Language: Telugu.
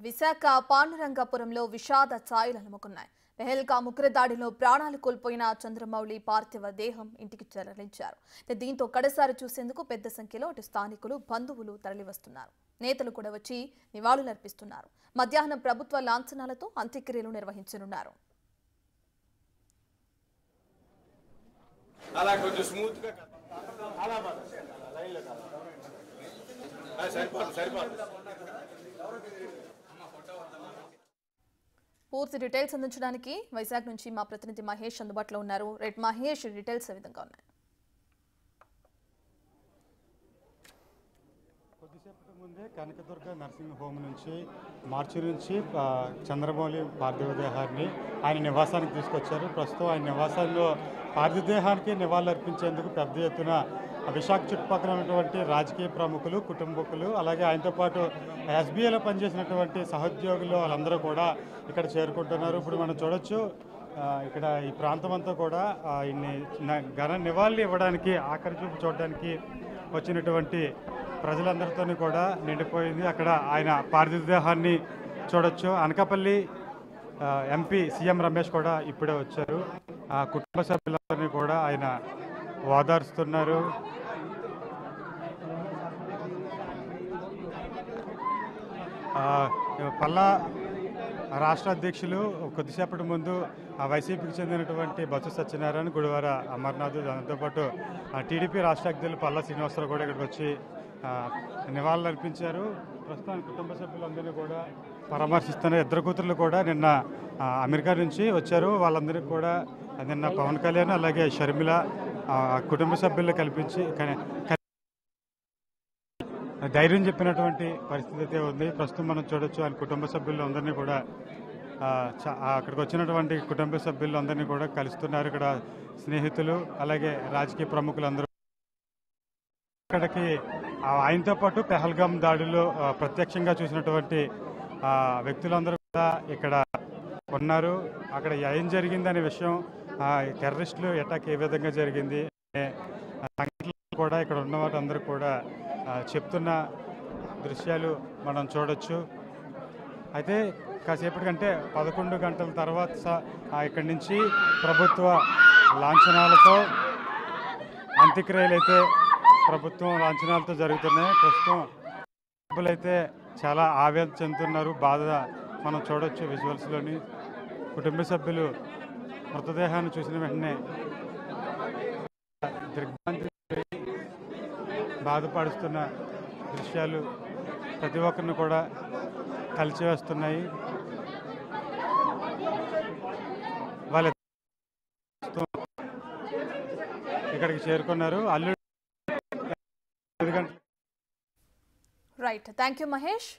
విశాఖ పాండురంగపురంలో విషాద ఛాయలు అలుముకున్నాయి. పెహల్గాం ఉగ్రదాడిలో ప్రాణాలు కోల్పోయిన చంద్రమౌళి పార్థివ దేహం ఇంటికి తరలించారు. దీంతో కడసారి చూసేందుకు పెద్ద సంఖ్యలో అటు స్థానికులు, బంధువులు తరలివస్తున్నారు. నేతలు కూడా వచ్చి నివాళులర్పిస్తున్నారు. మధ్యాహ్నం ప్రభుత్వ లాంఛనాలతో అంత్యక్రియలు నిర్వహించనున్నారు. పూర్తి డీటెయిల్స్ అందించడానికి వైజాగ్ నుంచి మా ప్రతినిధి మహేష్ అందుబాటులో ఉన్నారు. రైట్ మహేష్, డీటెయిల్స్ ఏ విధంగా ఉన్నాయి? కొద్దిసేపటి ముందే కనకదుర్గ నర్సింగ్ హోమ్ నుంచి మార్చి నుంచి చంద్రమౌళి పార్థివ దేహాన్ని ఆయన నివాసానికి తీసుకొచ్చారు. ప్రస్తుతం ఆయన నివాసంలో పార్థివ దేహానికి నివాళులర్పించేందుకు పెద్ద ఎత్తున విశాఖ చుట్టుపక్కల ఉన్నటువంటి రాజకీయ ప్రముఖులు, కుటుంబకులు, అలాగే ఆయనతో పాటు ఎస్బీఐలో పనిచేసినటువంటి సహోద్యోగులు వాళ్ళందరూ కూడా ఇక్కడ చేరుకుంటున్నారు. ఇప్పుడు మనం చూడొచ్చు, ఇక్కడ ఈ ప్రాంతం అంతా కూడా ఇన్ని ఘన నివాళులు ఇవ్వడానికి, ఆఖరి చూపు చూడడానికి వచ్చినటువంటి ప్రజలందరితో కూడా నిండిపోయింది. అక్కడ ఆయన పార్థివ దేహాన్ని చూడొచ్చు. అనకాపల్లి ఎంపీ సీఎం రమేష్ కూడా ఇప్పుడే వచ్చారు. ఆ కుటుంబ సభ్యులందరినీ కూడా ఆయన ఓదార్స్తున్నారు. పల్లా రాష్ట్ర అధ్యక్షులు కొద్దిసేపటి ముందు వైసీపీకి చెందినటువంటి బొత్స సత్యనారాయణ, గుడివార అమర్నాథ్, దాంతోపాటు టీడీపీ రాష్ట్ర అధ్యక్షులు పల్లా శ్రీనివాసరావు కూడా ఇక్కడికి వచ్చి నివాళులు అర్పించారు. ప్రస్తుతం కుటుంబ సభ్యులందరినీ కూడా పరామర్శిస్తున్న ఇద్దరు కూతుర్లు కూడా నిన్న అమెరికా నుంచి వచ్చారు. వాళ్ళందరికీ కూడా నిన్న పవన్ కళ్యాణ్ అలాగే షర్మిల కుటుంబ సభ్యులు కల్పించి ధైర్యం చెప్పినటువంటి పరిస్థితి అయితే ఉంది. ప్రస్తుతం మనం చూడొచ్చు ఆయన కుటుంబ సభ్యులు అందరినీ కూడా అక్కడికి వచ్చినటువంటి కుటుంబ సభ్యులు అందరినీ కూడా కలుస్తున్నారు. ఇక్కడ స్నేహితులు అలాగే రాజకీయ ప్రముఖులు అందరూ ఇక్కడికి ఆయనతో పాటు పెహల్గాం దాడిలో ప్రత్యక్షంగా చూసినటువంటి వ్యక్తులందరూ కూడా ఇక్కడ ఉన్నారు. అక్కడ ఏం జరిగింది అనే విషయం, టెర్రరిస్టులు అటాక్ ఏ విధంగా జరిగింది సంఘటనలు కూడా ఇక్కడ ఉన్న వారందరూ కూడా చెప్తున్న దృశ్యాలు మనం చూడొచ్చు. అయితే కాసేపటికంటే 11 గంటల తర్వాత ఇక్కడి నుంచి ప్రభుత్వ లాంఛనాలతో అంత్యక్రియలు అయితే ప్రభుత్వం లాంఛనాలతో జరుగుతున్నాయి. ప్రస్తుతం సభ్యులైతే చాలా ఆవేదన చెందుతున్నారు, బాధ మనం చూడొచ్చు విజువల్స్లోని. కుటుంబ సభ్యులు మృతదేహాన్ని చూసిన వెంటనే దిగ్భ్రాంతి బాధపడుతున్న దృశ్యాలు ప్రతి ఒక్కరిని కూడా కలిచివేస్తున్నాయి. వాళ్ళ ఇక్కడికి చేరుకున్నారు. అల్లుడు రైట్, థ్యాంక్ యూ మహేష్.